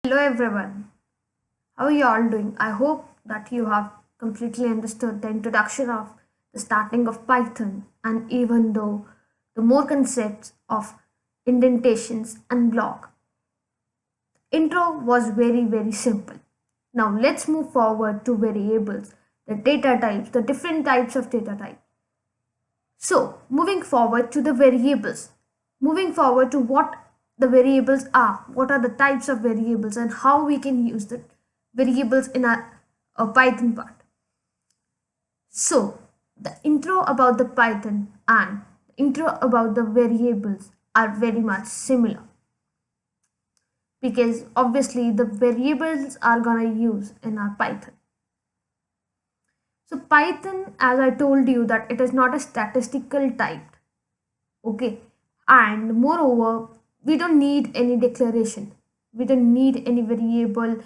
Hello everyone, how are you all doing? I hope that you have completely understood the introduction of the starting of Python and even though the more concepts of indentations and block. Intro was very simple. Now let's move forward to variables, the data types, the different types of data type. So, moving forward to the variables, moving forward to what the variables are, what are the types of variables, and how we can use the variables in a Python part. So, the intro about the Python and the intro about the variables are very much similar because obviously the variables are gonna use in our Python. So Python, as I told you, that it is not a statistical type. Okay, and moreover we don't need any declaration, we don't need any variable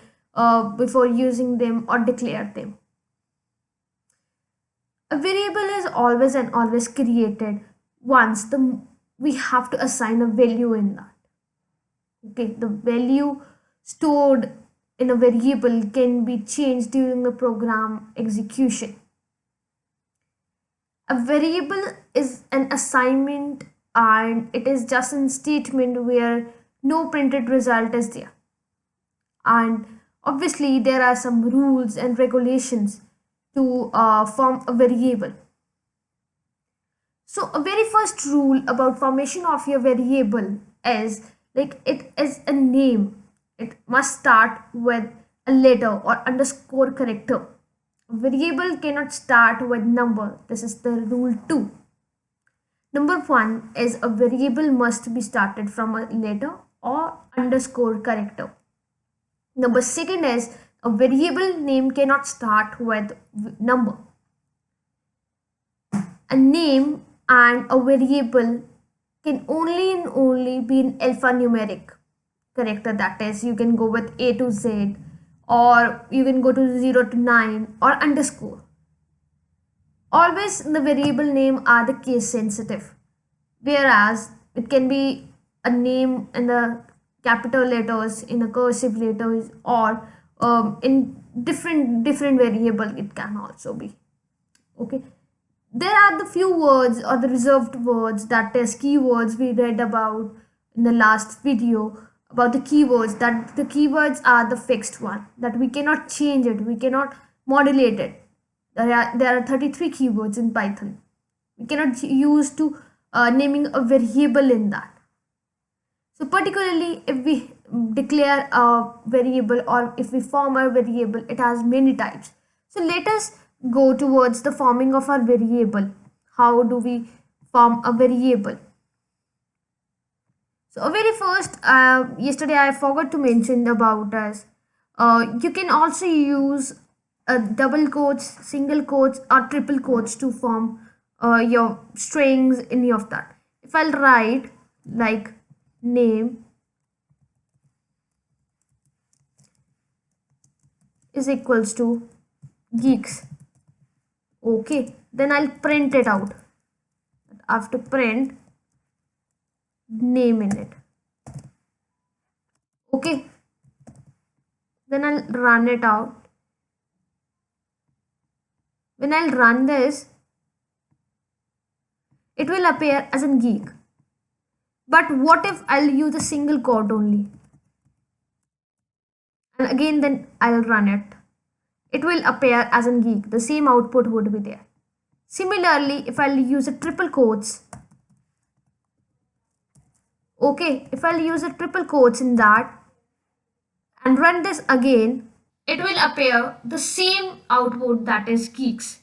before using them or declare them. A variable is always and always created once the we have to assign a value in that. Okay, the value stored in a variable can be changed during the program execution. A variable is an assignment and it is just a statement where no printed result is there. And obviously there are some rules and regulations to form a variable. So a very first rule about formation of your variable is like it is a name. It must start with a letter or underscore character. A variable cannot start with number. This is the rule 2. Number 1 is a variable must be started from a letter or underscore character. Number 2 is a variable name cannot start with number. A name and a variable can only and only be in alphanumeric character, that is you can go with A to Z or you can go to 0 to 9 or underscore. Always the variable name are the case sensitive, whereas it can be a name in the capital letters, in a cursive letters, or in different variable it can also be. Okay, there are the few words or the reserved words, that is keywords, we read about in the last video about the keywords, that the keywords are the fixed one, that we cannot change it, we cannot modulate it. There are 33 keywords in Python. We cannot use to naming a variable in that. So particularly if we declare a variable or if we form a variable, it has many types. So let us go towards the forming of our variable. How do we form a variable? So very first, yesterday I forgot to mention about us. You can also use double quotes, single quotes, or triple quotes to form your strings, any of that. If I'll write like name is equals to geeks, okay, then I'll print it out. I have to print name in it, okay, then I'll run it out. When I'll run this, it will appear as a geek. But what if I'll use a single quote only? And again then I'll run it. It will appear as a geek. The same output would be there. Similarly, if I'll use a triple quotes, okay, if I'll use a triple quotes in that and run this again, it will appear the same output, that is geeks.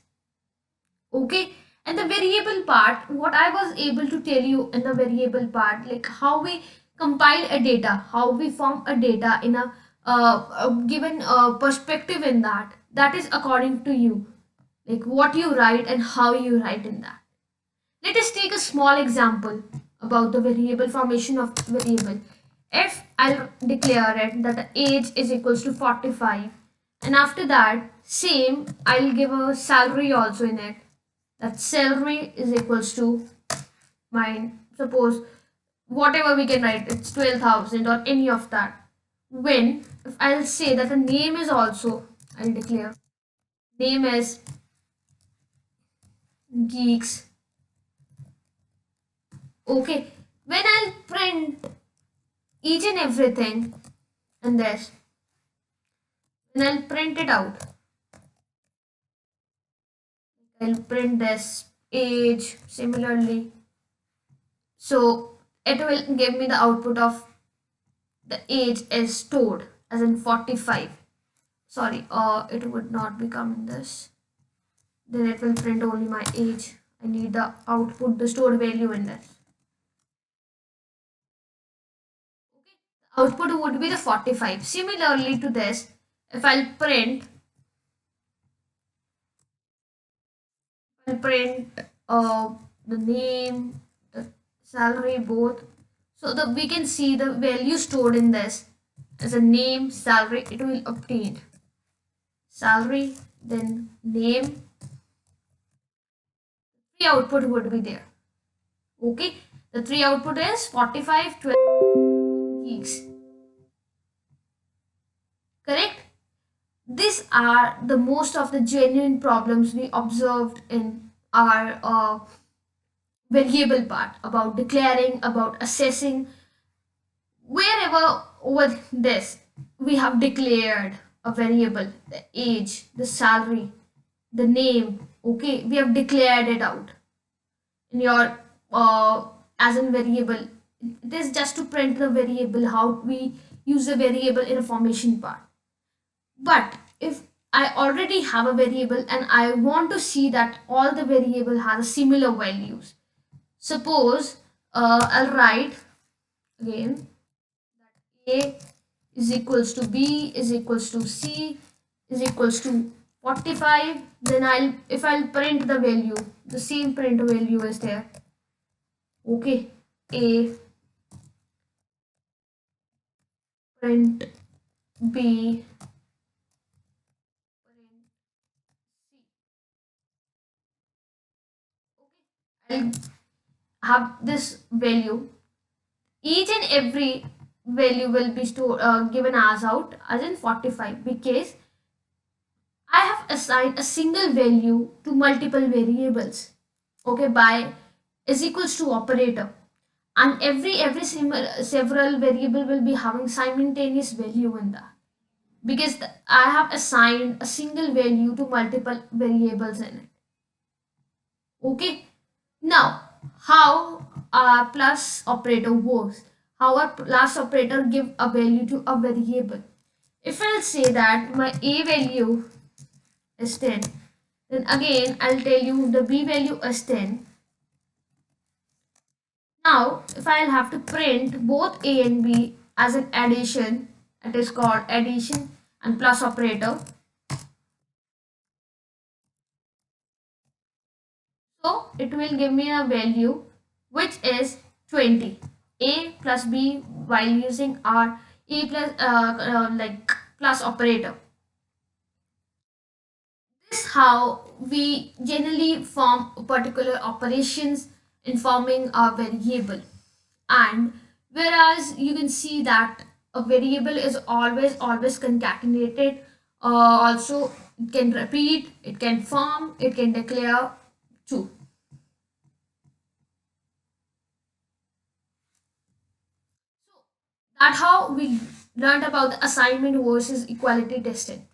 Okay, and the variable part, what I was able to tell you in the variable part, like how we compile a data, how we form a data in a given perspective, in that is according to you, like what you write and how you write in that. Let us take a small example about the variable formation of variable. If I'll declare it that the age is equals to 45, and after that same I'll give a salary also in it, that salary is equals to mine, suppose whatever we can write, it's 12,000 or any of that. When if I'll say that the name is also, I'll declare name is geeks. Okay, when I'll print each and everything in this, when I'll print it out, I'll print this age similarly. So it will give me the output of the age is stored as in 45. Sorry, it would not become in this. Then it will print only my age. I need the output, the stored value in this. Okay. The output would be the 45. Similarly to this, if I'll print the name, the salary, both. So that we can see the value stored in this as a name, salary, it will obtain salary, then name, three output would be there. Okay, the three output is 45, 12 geeks. Correct? These are the most of the genuine problems we observed in our variable part about declaring, about assessing. Wherever with this we have declared a variable, the age, the salary, the name, okay, we have declared it out in your as a variable. It is just to print the variable, how we use the variable in a formation part. But if I already have a variable and I want to see that all the variable has a similar values, suppose I'll write again a is equals to b is equals to c is equals to 45. Then I'll print the value, the same print value is there. Okay, a print b print c. Okay, I'll have this value. Each and every value will be stored given as out as in 45 because I have assigned a single value to multiple variables. Okay, by is equals to operator, and several variable will be having simultaneous value in that because I have assigned a single value to multiple variables in it. Okay, now how a plus operator works, how a plus operator give a value to a variable. If I'll say that my a value is 10, then again I'll tell you the b value is 10. Now if I'll have to print both a and b as an addition, it is called addition and plus operator. So it will give me a value which is 20. A plus B while using our A plus like plus operator. This is how we generally form particular operations in forming a variable. And whereas you can see that a variable is always concatenated, also it can repeat, it can form, it can declare too. That's how we learned about the assignment versus equality testing.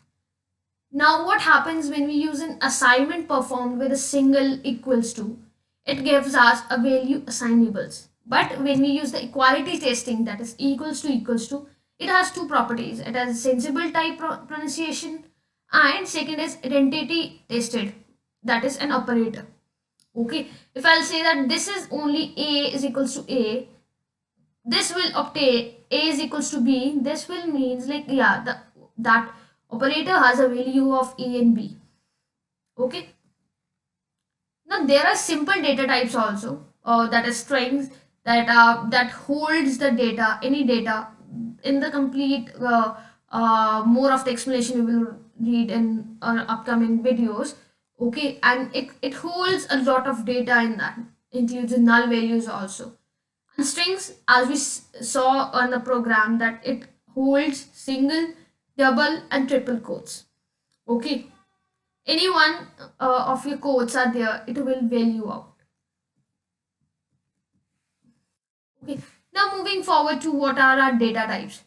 Now what happens when we use an assignment performed with a single equals to? It gives us a value assignables. But when we use the equality testing, that is equals to, it has two properties. It has sensible type pronunciation, and second is identity tested, that is an operator. Okay, if I'll say that this is only a is equals to a, this will obtain a is equals to b, this will means like yeah, that operator has a value of a and b. Okay, now there are simple data types also, that is strings, that holds the data, any data. In the complete more of the explanation we will read in upcoming videos. Okay, and it holds a lot of data in that, includes the null values also. And strings, as we saw on the program, that it holds single, double and triple quotes. Okay, any one of your quotes are there, it will value out. Okay, now moving forward to what are our data types.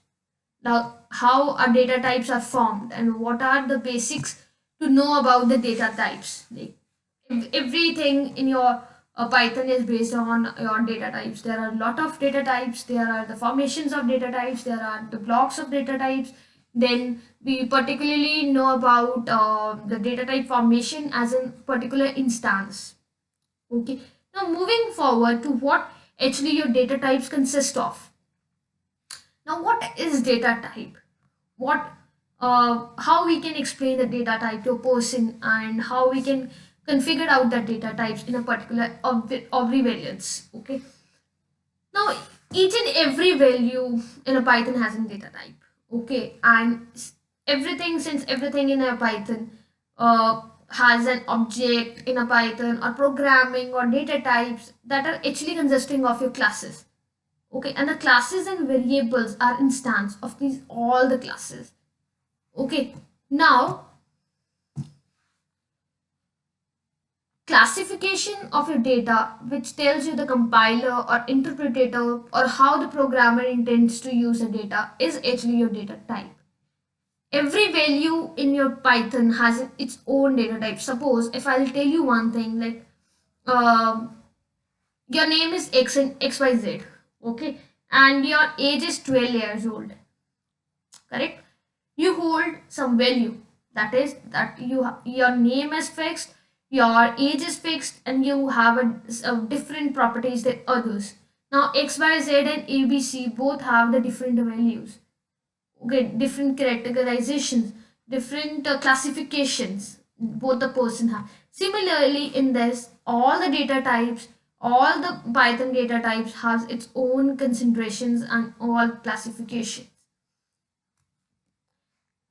Now, how our data types are formed and what are the basics to know about the data types. Like everything in your Python is based on your data types. There are a lot of data types. There are the formations of data types. There are the blocks of data types. Then we particularly know about the data type formation as a particular instance. Okay. Now moving forward to what actually your data types consist of. Now, what is data type? What, how we can explain the data type to a person and how we can configure out the data types in a particular variance. Okay. Now, each and every value in a Python has a data type. Okay, and everything since everything in a Python has an object in a Python or programming or data types that are actually consisting of your classes. Okay, and the classes and variables are instance of these all the classes. Okay, now classification of your data, which tells you the compiler or interpreter or how the programmer intends to use the data, is actually your data type. Every value in your Python has its own data type. Suppose if I'll tell you one thing like your name is X and XYZ, okay, and your age is 12 years old, correct? You hold some value, that is that your name is fixed, your age is fixed, and you have a different properties than others. Now XYZ and ABC both have the different values, okay, different categorizations, different classifications both the person have. Similarly in this, all the data types, all the Python data types has its own concentrations and all classifications.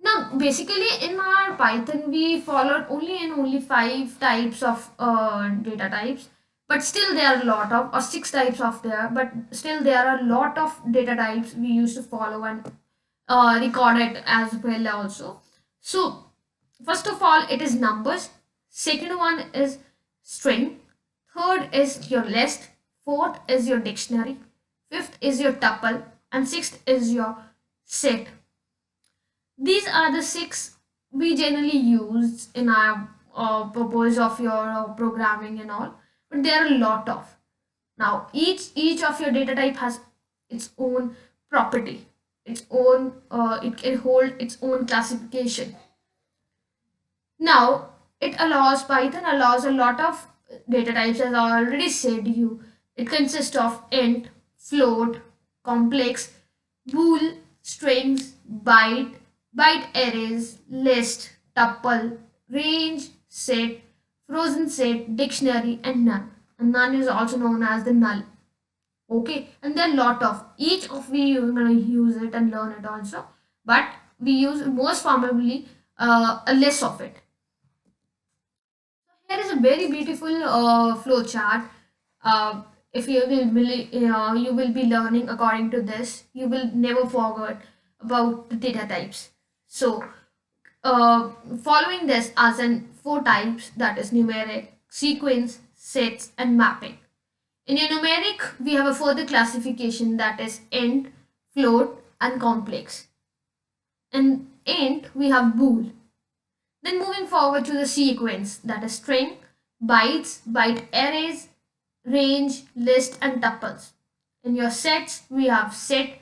Now, basically in our Python, we followed only and only 5 types of data types, but still there are a lot of, or 6 types of there, but still there are a lot of data types we used to follow and record it as well also. So, first of all, it is numbers. Second one is string. Third is your list. Fourth is your dictionary. Fifth is your tuple. And sixth is your set. These are the 6 we generally use in our purpose of your programming and all, but there are a lot of. Now each of your data type has its own property, its own it can hold its own classification. Now Python allows a lot of data types, as I already said you. It consists of int, float, complex, bool, strings, byte arrays, list, tuple, range, set, frozen set, dictionary, and none. And none is also known as the null. Okay, and there are a lot of each of we are gonna use it and learn it also, but we use most probably a less of it. Here is a very beautiful flow chart. If you will be learning according to this, you will never forget about the data types. So, following this as in 4 types, that is numeric, sequence, sets, and mapping. In your numeric, we have a further classification that is int, float, and complex. In int, we have bool. Then moving forward to the sequence, that is string, bytes, byte arrays, range, list, and tuples. In your sets, we have set,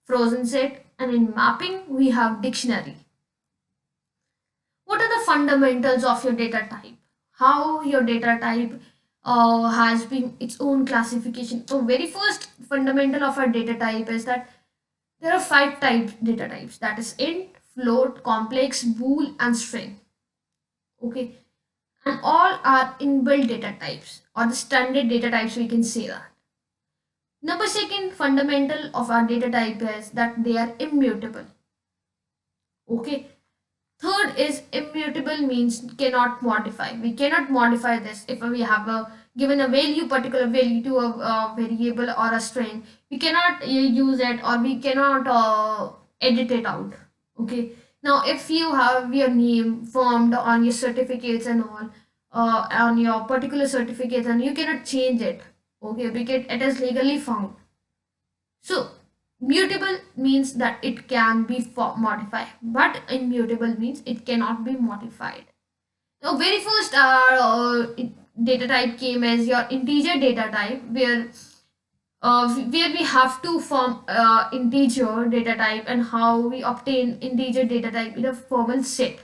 frozen set, and in mapping, we have dictionary. What are the fundamentals of your data type? How your data type has been its own classification. So very first fundamental of our data type is that there are 5 data types, that is int, float, complex, bool, and string. Okay, and all are inbuilt data types or the standard data types, we can say that. Number second fundamental of our data type is that they are immutable. Okay, third is immutable means cannot modify. We cannot modify this. If we have a given a value, particular value to a variable or a string, we cannot use it, or we cannot edit it out. Okay, now if you have your name formed on your certificates and all, on your particular certificates, and you cannot change it, okay, because it is legally found. So mutable means that it can be modified, but immutable means it cannot be modified. Now very first data type came as your integer data type, where we have to form integer data type, and how we obtain integer data type in a formal set.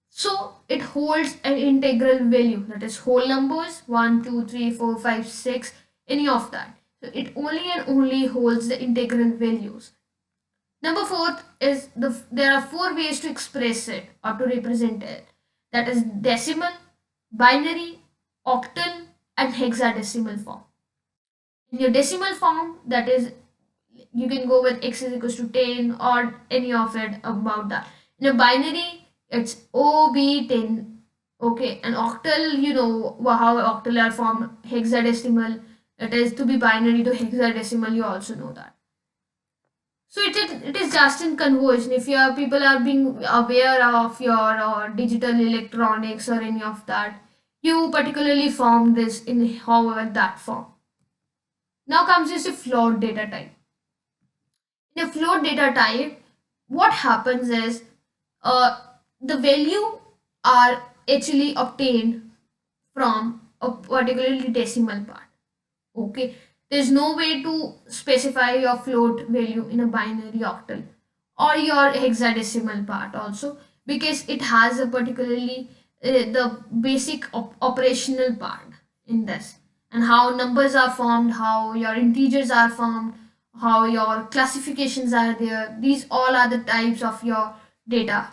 So it holds an integral value, that is whole numbers 1, 2, 3, 4, 5, 6, any of that. So it only and only holds the integral values. Number fourth is there are four ways to express it or to represent it. That is decimal, binary, octal, and hexadecimal form. In your decimal form, that is, you can go with x is equals to 10 or any of it about that. In a binary, it's OB10. Okay, and octal, you know how octal are formed, hexadecimal. It is to be binary to hexadecimal, you also know that. So it is just in conversion. If your people are being aware of your digital electronics or any of that, you particularly form this in however that form. Now comes this a float data type. In a float data type, what happens is uh, the value are actually obtained from a particularly decimal part. Okay, there's no way to specify your float value in a binary octal or your hexadecimal part also, because it has a particularly the basic operational part in this, and how numbers are formed, how your integers are formed, how your classifications are there. These all are the types of your data.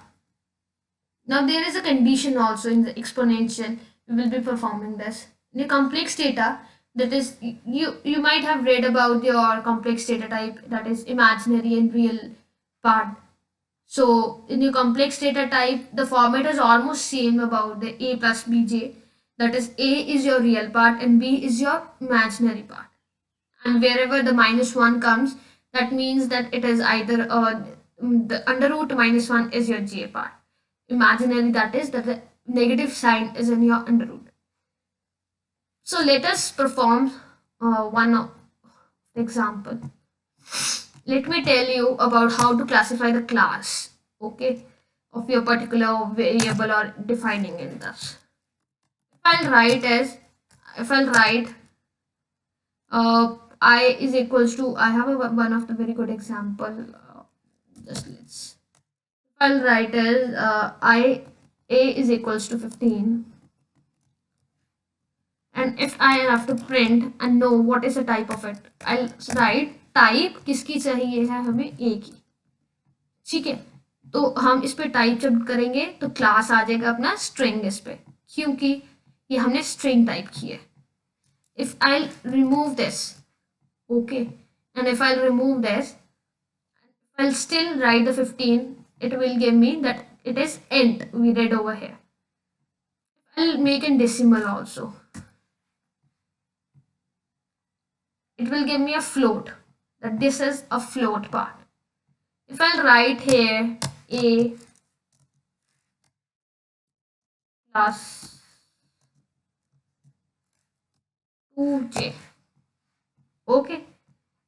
Now there is a condition also in the exponential. We will be performing this. In the complex data, that is, you might have read about your complex data type, that is imaginary and real part. So in your complex data type, the format is almost same about the a plus bj. That is, a is your real part and b is your imaginary part. And wherever the -1 comes, that means that it is either the under root -1 is your j part. Imaginary, that is that the negative sign is in your under root. So let us perform one example. Let me tell you about how to classify the class, okay, of your particular variable or defining in this. If I'll write as, if I'll write I is equals to, I have one of the very good example. Just let's. If I'll write as I a is equals to 15, and if I have to print and know what is the type of it, I'll write type किसकी चाहिए है हमें a की. ठीक है, तो हम इस पे टाइप जब करेंगे तो क्लास आ जाएगा अपना स्ट्रिंग इस पे, क्योंकि ये हमने स्ट्रिंग टाइप की है. If I'll remove this, okay, and if I'll remove this, I'll still write the 15, it will give me that it is int we read over here. I'll make in decimal also. It will give me a float, that this is a float part. If I'll write here a plus 2j, okay,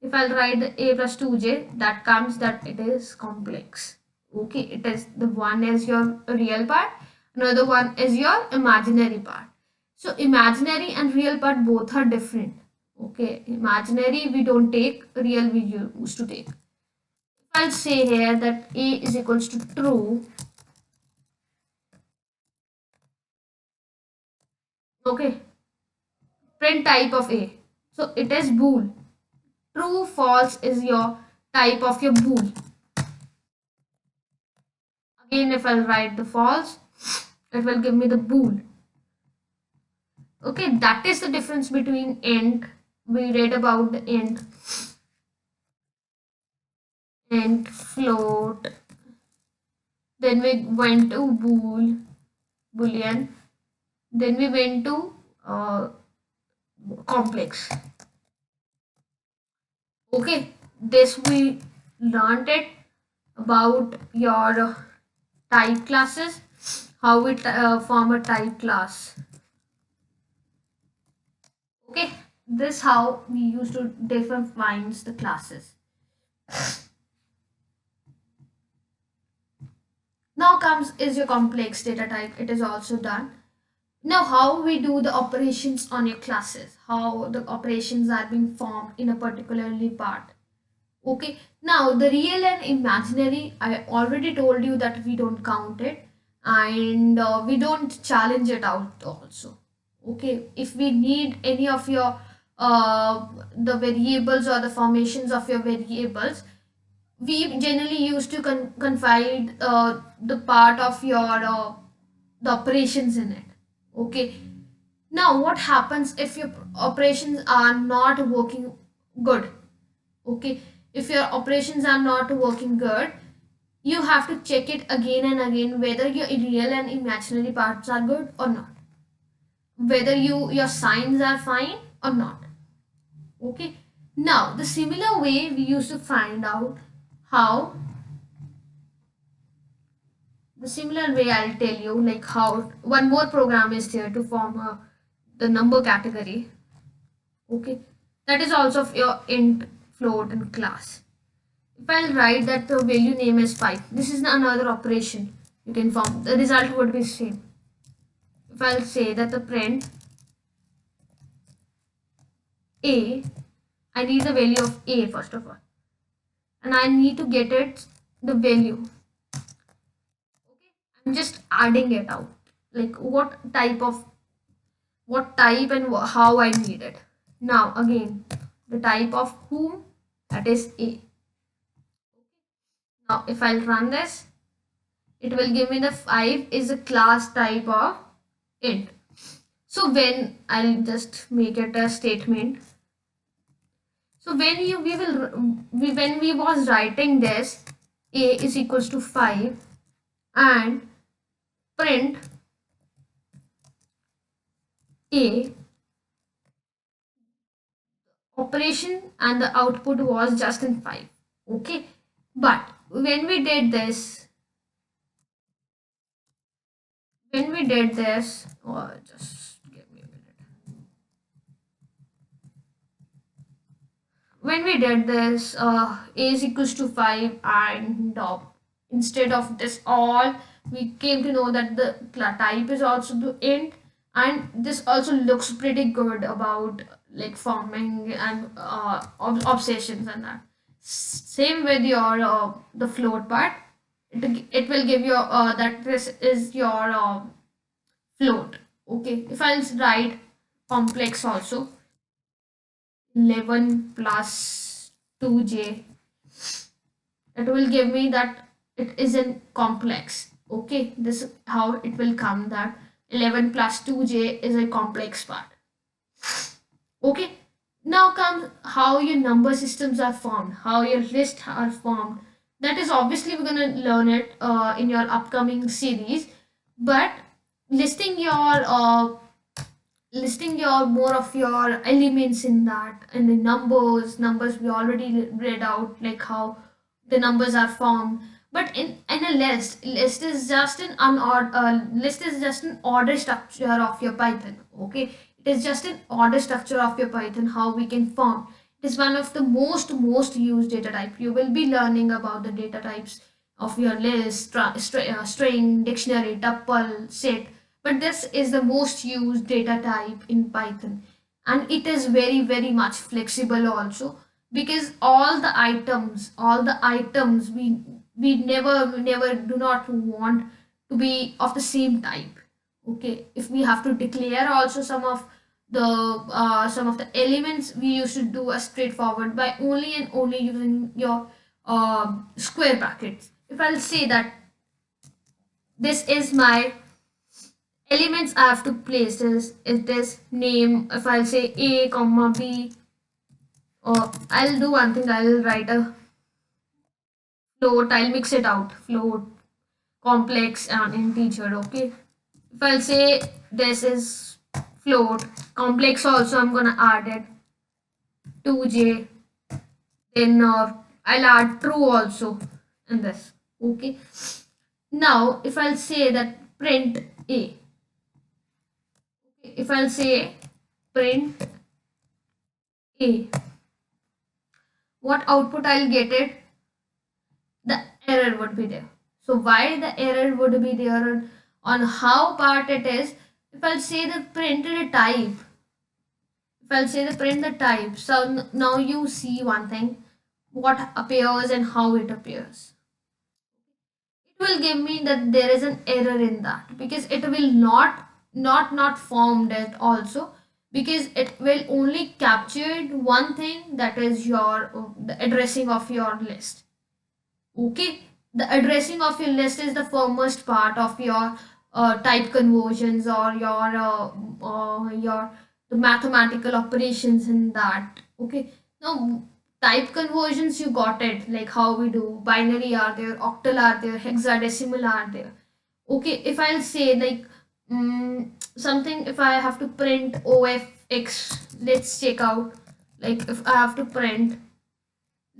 if I'll write the a plus 2j, that comes that it is complex. Okay, it is, the one is your real part, another one is your imaginary part. So imaginary and real part both are different. Okay, imaginary we don't take, real we used to take. If I'll say here that a is equals to true, okay, print type of a. So it is bool. True, false is your type of your bool. Again, if I'll write the false, it will give me the bool. Okay, that is the difference between int. We read about the int, float. Then we went to boolean. Then we went to complex. Okay, this we learned it about your type classes, how we form a type class. Okay, this how we used to define the classes. Now comes is your complex data type. It is also done. Now how we do the operations on your classes, how the operations are being formed in a particularly part. Okay, now the real and imaginary, I already told you that we don't count it, and we don't challenge it out also. Okay, if we need any of your the variables or the formations of your variables, we generally used to confide the part of your the operations in it. Okay, now what happens if your operations are not working good? Okay, if your operations are not working good, you have to check it again and again whether your real and imaginary parts are good or not, whether your signs are fine or not. Okay, now the similar way we used to find out how, the similar way I'll tell you like how one more program is there to form the number category. Okay, that is also of your int, float and class. If I'll write that the value name is 5, this is another operation you can form. The result would be same. If I'll say that the print a, I need the value of a first of all, and I need to get it the value. Okay, I'm just adding it out, like what type and how I need it. Now again, the type of whom, that is a. Now if I'll run this, it will give me the 5 is a class type of int. So when I'll just make it a statement. So when when we was writing this, a is equals to 5 and print a, operation and the output was just in 5. Okay, but when we did this, oh, just give me a minute. When we did this, a is equals to 5 and instead of this all, we came to know that the type is also the int, and this also looks pretty good about like forming and obsessions and that. Same with your the float part. It will give you that this is your float. Okay, if I'll write complex also, 11 plus 2j, it will give me that it is in complex. Okay, this is how it will come that 11 plus 2j is a complex part. Okay, now comes how your number systems are formed, how your lists are formed. That is obviously we're going to learn it in your upcoming series, but listing your listing your more of your elements in that, and the numbers we already read out like how the numbers are formed. But in a list is just an list is just an order structure of your Python. Okay, it is just an order structure of your Python, how we can form. It is one of the most used data type. You will be learning about the data types of your list, string, dictionary, tuple, set, but this is the most used data type in Python, and it is very much flexible also, because all the items we never do not want to be of the same type. Okay, if we have to declare also some of the elements, we used to do a straightforward by only and only using your square brackets. If I'll say that this is my elements I have to place is, it is name. If I'll say a comma b, or I'll do one thing, I'll write a float, I'll mix it out, float, complex and integer. Okay, if I'll say this is float, complex also I'm gonna add it 2j, then I'll add true also in this. Okay. Now, if I'll say that print A, if I'll say print A, what output I'll get it? The error would be there. So why the error would be there on how part it is? If I'll say the print the type, if I'll say the print the type, so now you see one thing, what appears and how it appears. It will give me that there is an error in that because it will not formed it also, because it will only capture one thing, that is your the addressing of your list. Okay, the addressing of your list is the foremost part of your type conversions or your the mathematical operations in that. Okay, now type conversions you got it, like how we do binary are there, octal are there, hexadecimal are there. Okay, if I'll say like something, if I have to print OFX, let's check out, like if I have to print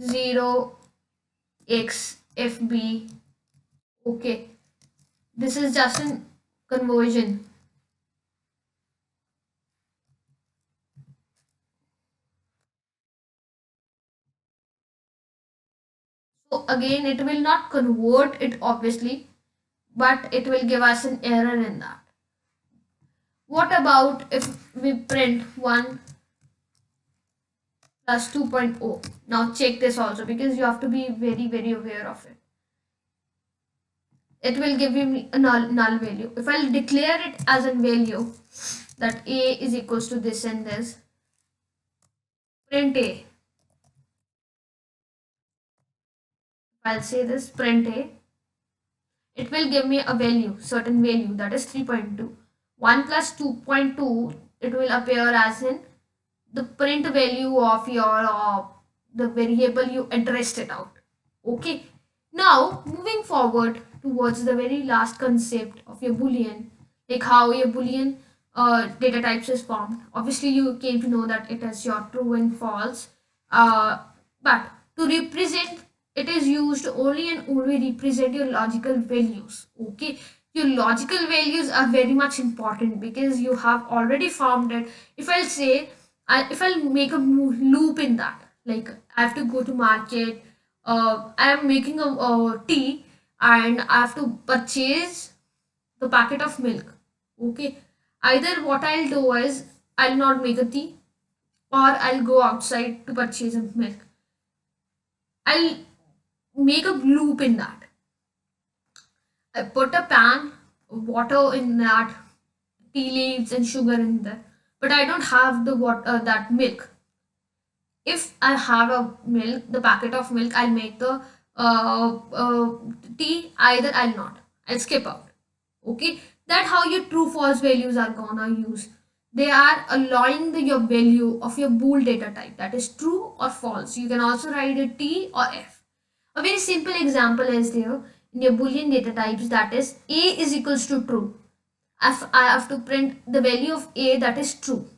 0xFB. Okay, this is just a conversion. So again, it will not convert it obviously, but it will give us an error in that. What about if we print 1 plus 2.0? Now check this also, because you have to be very aware of it. It will give you a null value. If I'll declare it as a value that A is equals to this and this, print A. I'll say this print A, it will give me a value, certain value, that is 3.2. 1 plus 2.2, it will appear as in the print value of your the variable you addressed it out. Okay, now moving forward towards the very last concept of your boolean, like how your boolean data types is formed. Obviously you came to know that it is your true and false, but to represent, it is used only and only represent your logical values. Okay, your logical values are very much important because you have already formed it. If I'll say, if I'll make a loop in that, like I have to go to market, I am making a tea and I have to purchase the packet of milk. Okay, either what I'll do is I'll not make a tea, or I'll go outside to purchase a milk. I'll make a loop in that. I put a pan, water in that, tea leaves and sugar in there, but I don't have the water, that milk. If I have a milk, the packet of milk, I'll make the tea. Either I'll not. I'll skip out. Okay, that how your true false values are gonna use. They are allowing your value of your bool data type, that is true or false. You can also write a T or F. A very simple example is there in your boolean data types, that is A is equals to true. If I have to print the value of A, that is true.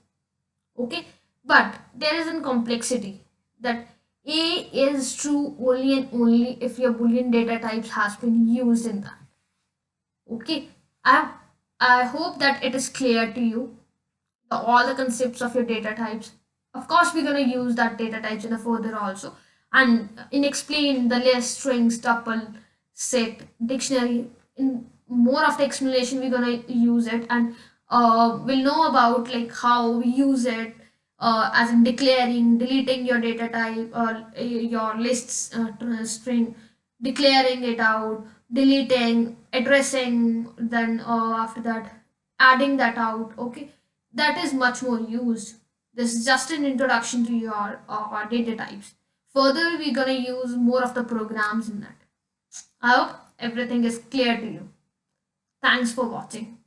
Okay, but there is a complexity that A is true only and only if your boolean data types has been used in that. Okay, I hope that it is clear to you, all the concepts of your data types. Of course, we're going to use that data types in the further also, and in explain the list, strings, tuple, set, dictionary. In more of the explanation, we're going to use it, and we'll know about like how we use it, as in declaring, deleting your data type, your lists string, declaring it out, deleting, addressing, then after that adding that out. Okay, that is much more used. This is just an introduction to your data types. Further, we're gonna use more of the programs in that. I hope everything is clear to you. Thanks for watching.